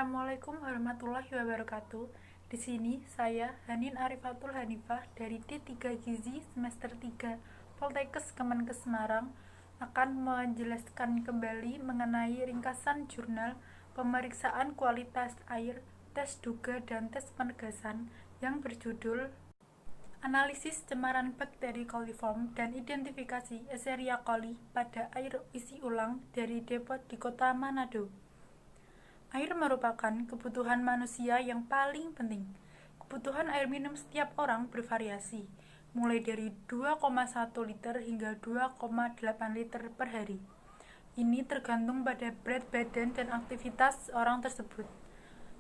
Assalamualaikum warahmatullahi wabarakatuh. Di sini saya Hanin Arifatul Hanifah dari D3 Gizi semester 3 Poltekkes Kemenkes Semarang akan menjelaskan kembali mengenai ringkasan jurnal pemeriksaan kualitas air, tes duga dan tes penegasan yang berjudul Analisis cemaran bakteri coliform dan identifikasi Escherichia coli pada air isi ulang dari depot di Kota Manado. Air merupakan kebutuhan manusia yang paling penting. Kebutuhan air minum setiap orang bervariasi, mulai dari 2,1 liter hingga 2,8 liter per hari. Ini tergantung pada berat badan dan aktivitas orang tersebut.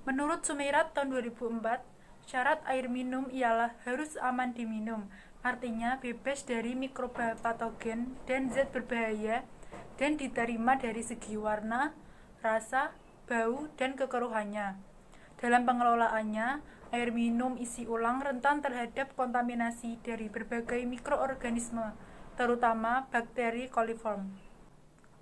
Menurut Sumirat tahun 2004, syarat air minum ialah harus aman diminum, artinya bebas dari mikroba patogen dan zat berbahaya dan diterima dari segi warna, rasa, bau, dan kekeruhannya. Dalam pengelolaannya, air minum isi ulang rentan terhadap kontaminasi dari berbagai mikroorganisme, terutama bakteri coliform.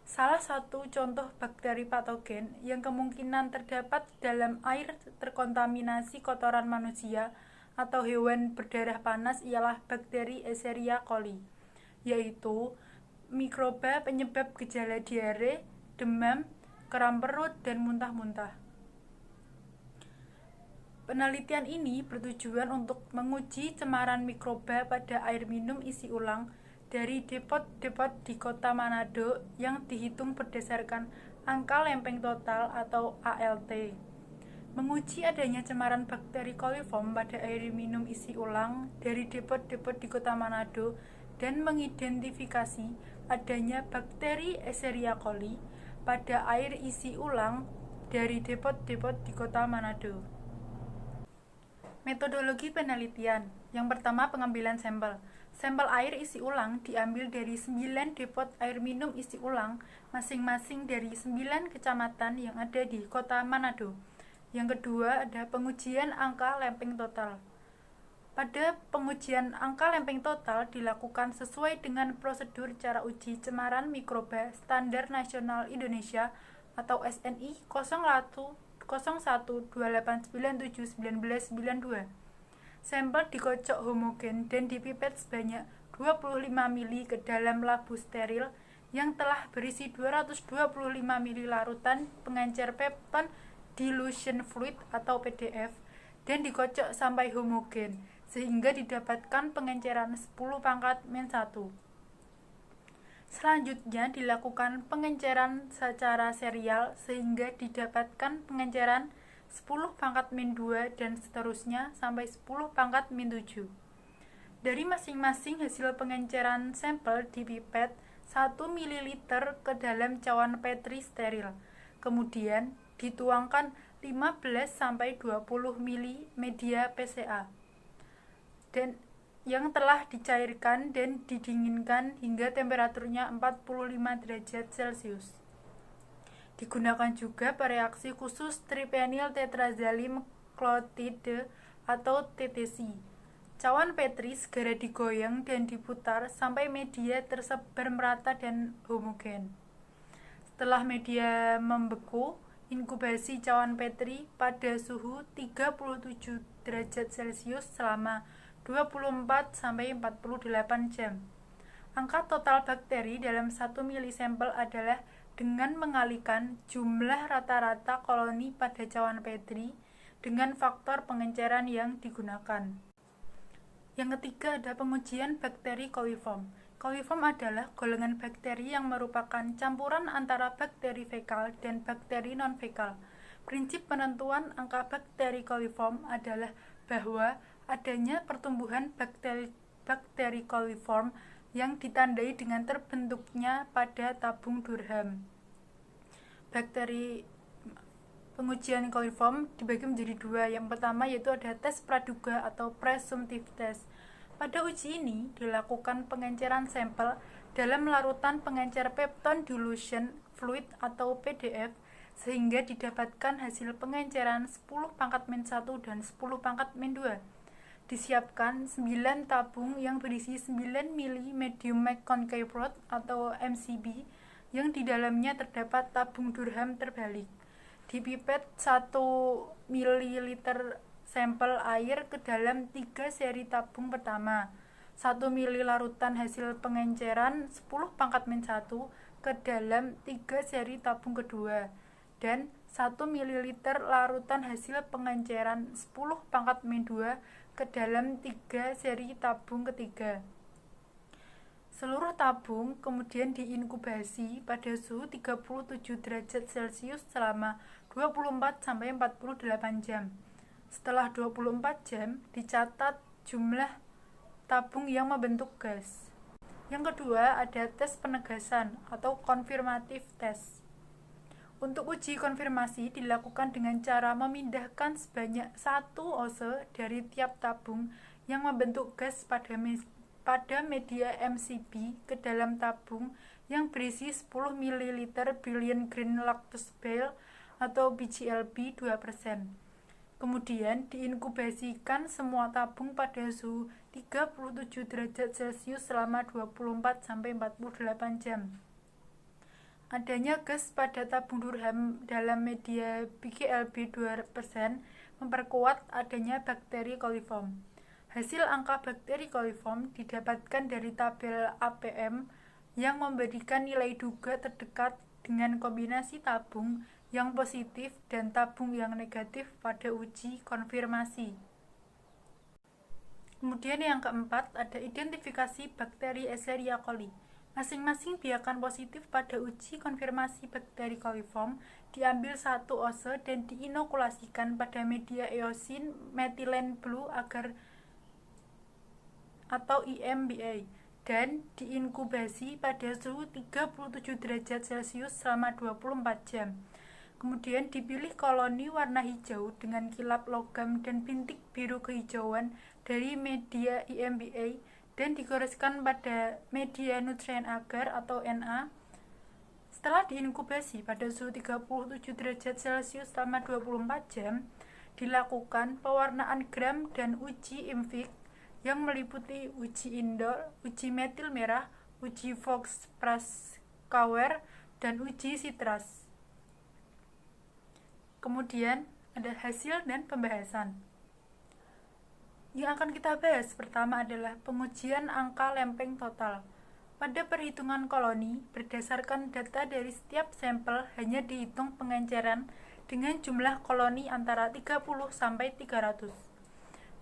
Salah satu contoh bakteri patogen yang kemungkinan terdapat dalam air terkontaminasi kotoran manusia atau hewan berdarah panas ialah bakteri Escherichia coli, yaitu mikroba penyebab gejala diare, demam, kram perut, dan muntah-muntah. Penelitian ini bertujuan untuk menguji cemaran mikroba pada air minum isi ulang dari depot-depot di Kota Manado yang dihitung berdasarkan angka lempeng total atau ALT. Menguji adanya cemaran bakteri coliform pada air minum isi ulang dari depot-depot di Kota Manado dan mengidentifikasi adanya bakteri Escherichia coli pada air isi ulang dari depot-depot di Kota Manado. Metodologi penelitian. Yang pertama, pengambilan sampel. Sampel air isi ulang diambil dari 9 depot air minum isi ulang masing-masing dari 9 kecamatan yang ada di Kota Manado. Yang kedua, ada pengujian angka lempeng total. Pada pengujian angka lempeng total dilakukan sesuai dengan prosedur cara uji cemaran mikroba Standar Nasional Indonesia atau SNI 0128971992. Sampel dikocok homogen dan dipipet sebanyak 25 ml ke dalam labu steril yang telah berisi 225 ml larutan pengencer pepton dilution fluid atau PDF dan dikocok sampai homogen sehingga didapatkan pengenceran 10⁻⁻1. Selanjutnya dilakukan pengenceran secara serial sehingga didapatkan pengenceran 10⁻⁻2 dan seterusnya sampai 10⁻⁻7. Dari masing-masing hasil pengenceran sampel dipipet 1 ml ke dalam cawan Petri steril. Kemudian dituangkan 15-20 ml media PCA dan yang telah dicairkan dan didinginkan hingga temperaturnya 45 derajat Celcius. Digunakan juga pereaksi khusus tripenyl tetrazalim klotide atau TTC. Cawan Petri segera digoyang dan diputar sampai media tersebar merata dan homogen. Setelah media membeku, inkubasi cawan Petri pada suhu 37 derajat Celcius selama 24-48 jam. Angka total bakteri dalam 1 mili sampel adalah dengan mengalikan jumlah rata-rata koloni pada cawan Petri dengan faktor pengenceran yang digunakan. Yang ketiga ada pengujian bakteri coliform. Coliform adalah golongan bakteri yang merupakan campuran antara bakteri fekal dan bakteri non-fekal. Prinsip penentuan angka bakteri coliform adalah bahwa adanya pertumbuhan bakteri coliform yang ditandai dengan terbentuknya pada tabung Durham. Pengujian coliform dibagi menjadi dua. Yang pertama yaitu ada tes praduga atau presumptive test. Pada uji ini dilakukan pengenceran sampel dalam larutan pengencer pepton dilution fluid atau PDF sehingga didapatkan hasil pengenceran 10⁻⁻1 dan 10⁻⁻2. Disiapkan 9 tabung yang berisi 9 ml medium concave rod atau MCB yang di dalamnya terdapat tabung Durham terbalik. dipipet 1 ml sampel air ke dalam 3 seri tabung pertama, 1 ml larutan hasil pengenceran 10⁻⁻1 ke dalam 3 seri tabung kedua, dan 1 ml larutan hasil pengenceran 10⁻⁻2 ke dalam 3 seri tabung ketiga. Seluruh tabung kemudian diinkubasi pada suhu 37 derajat Celcius selama 24-48 jam. Setelah 24 jam, dicatat jumlah tabung yang membentuk gas. Yang kedua, ada tes penegasan atau confirmative test. Untuk uji konfirmasi dilakukan dengan cara memindahkan sebanyak 1 ounce dari tiap tabung yang membentuk gas pada media MCB ke dalam tabung yang berisi 10 ml Brilliant Green Lactose Bile atau BGLB 2%. Kemudian diinkubasikan semua tabung pada suhu 37 derajat Celcius selama 24-48 jam. Adanya gas pada tabung Durham dalam media BGLB 2% memperkuat adanya bakteri coliform. Hasil angka bakteri coliform didapatkan dari tabel APM yang memberikan nilai duga terdekat dengan kombinasi tabung yang positif dan tabung yang negatif pada uji konfirmasi. Kemudian yang keempat, ada identifikasi bakteri Escherichia coli. Masing-masing biakan positif pada uji konfirmasi bakteri coliform diambil 1 ounce dan diinokulasikan pada media eosin methylene blue agar atau EMBA dan diinkubasi pada suhu 37 derajat Celcius selama 24 jam. Kemudian dipilih koloni warna hijau dengan kilap logam dan bintik biru kehijauan dari media EMBA dan digoreskan pada media nutrien agar atau NA. Setelah diinkubasi pada suhu 37 derajat Celcius selama 24 jam, dilakukan pewarnaan gram dan uji IMFIC yang meliputi uji indoor, uji metil merah, uji Fox-Prascower, dan uji Citras. Kemudian ada hasil dan pembahasan. Yang akan kita bahas pertama adalah pengujian angka lempeng total. Pada perhitungan koloni, berdasarkan data dari setiap sampel hanya dihitung pengenceran dengan jumlah koloni antara 30 sampai 300.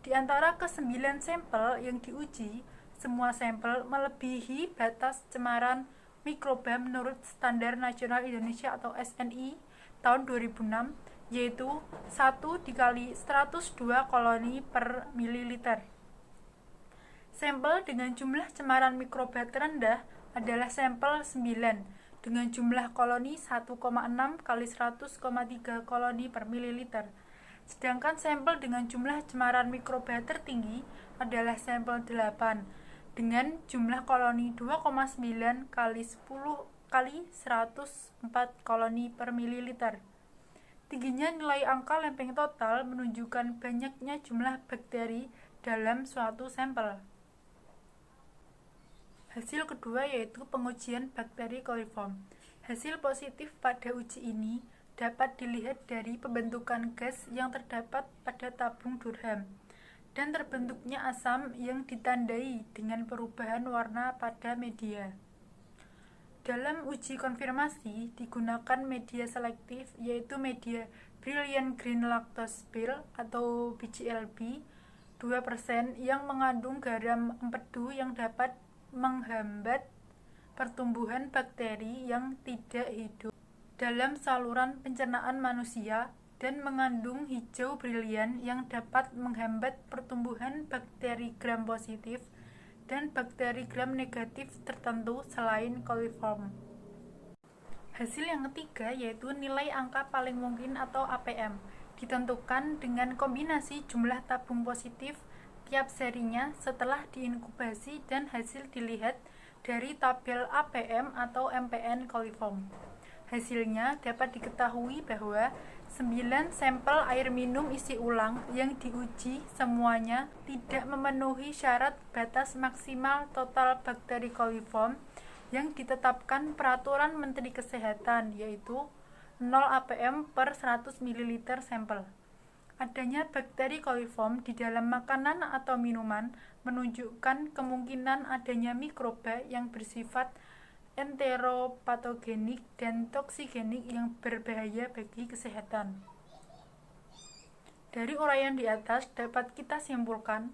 Di antara ke-9 sampel yang diuji, semua sampel melebihi batas cemaran mikroba menurut Standar Nasional Indonesia atau SNI tahun 2006, yaitu 1 dikali 102 koloni per mililiter. Sampel dengan jumlah cemaran mikroba terendah adalah sampel 9 dengan jumlah koloni 1,6 kali 100,3 koloni per mililiter. Sedangkan sampel dengan jumlah cemaran mikroba tertinggi adalah sampel 8 dengan jumlah koloni 2,9 kali 10 kali 104 koloni per mililiter. Tingginya nilai angka lempeng total menunjukkan banyaknya jumlah bakteri dalam suatu sampel. Hasil kedua yaitu pengujian bakteri coliform. Hasil positif pada uji ini dapat dilihat dari pembentukan gas yang terdapat pada tabung Durham dan terbentuknya asam yang ditandai dengan perubahan warna pada media. Dalam uji konfirmasi digunakan media selektif yaitu media Brilliant Green Lactose Bile atau BGLB 2% yang mengandung garam empedu yang dapat menghambat pertumbuhan bakteri yang tidak hidup dalam saluran pencernaan manusia dan mengandung hijau brilian yang dapat menghambat pertumbuhan bakteri gram positif dan bakteri gram negatif tertentu selain coliform. Hasil yang ketiga yaitu nilai angka paling mungkin atau APM, ditentukan dengan kombinasi jumlah tabung positif tiap serinya setelah diinkubasi dan hasil dilihat dari tabel APM atau MPN coliform. Hasilnya dapat diketahui bahwa 9 sampel air minum isi ulang yang diuji semuanya tidak memenuhi syarat batas maksimal total bakteri coliform yang ditetapkan Peraturan Menteri Kesehatan, yaitu 0 APM per 100 ml sampel. Adanya bakteri coliform di dalam makanan atau minuman menunjukkan kemungkinan adanya mikroba yang bersifat enteropatogenik dan toksigenik yang berbahaya bagi kesehatan. Dari uraian di atas dapat kita simpulkan,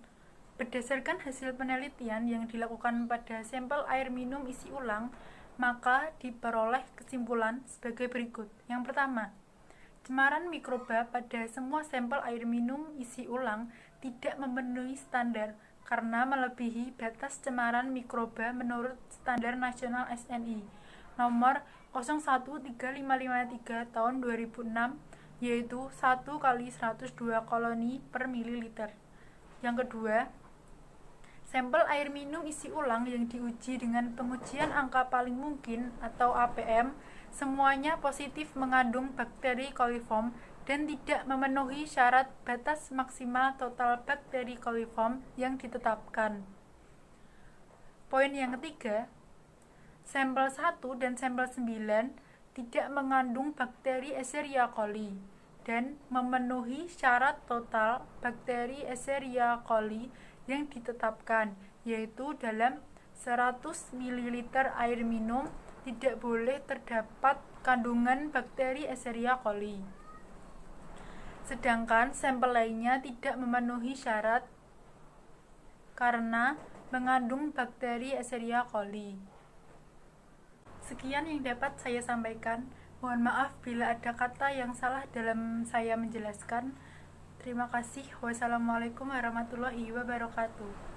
berdasarkan hasil penelitian yang dilakukan pada sampel air minum isi ulang, maka diperoleh kesimpulan sebagai berikut. Yang pertama, cemaran mikroba pada semua sampel air minum isi ulang tidak memenuhi standar karena melebihi batas cemaran mikroba menurut Standar Nasional SNI nomor 013553 tahun 2006, yaitu 1 kali 102 koloni per mililiter. Yang kedua, sampel air minum isi ulang yang diuji dengan pengujian angka paling mungkin atau APM semuanya positif mengandung bakteri coliform dan tidak memenuhi syarat batas maksimal total bakteri coliform yang ditetapkan. Poin yang ketiga, sampel 1 dan sampel 9 tidak mengandung bakteri Escherichia coli dan memenuhi syarat total bakteri Escherichia coli yang ditetapkan, yaitu dalam 100 ml air minum tidak boleh terdapat kandungan bakteri Escherichia coli. Sedangkan sampel lainnya tidak memenuhi syarat karena mengandung bakteri Escherichia coli. Sekian yang dapat saya sampaikan. Mohon maaf bila ada kata yang salah dalam saya menjelaskan. Terima kasih. Wassalamualaikum warahmatullahi wabarakatuh.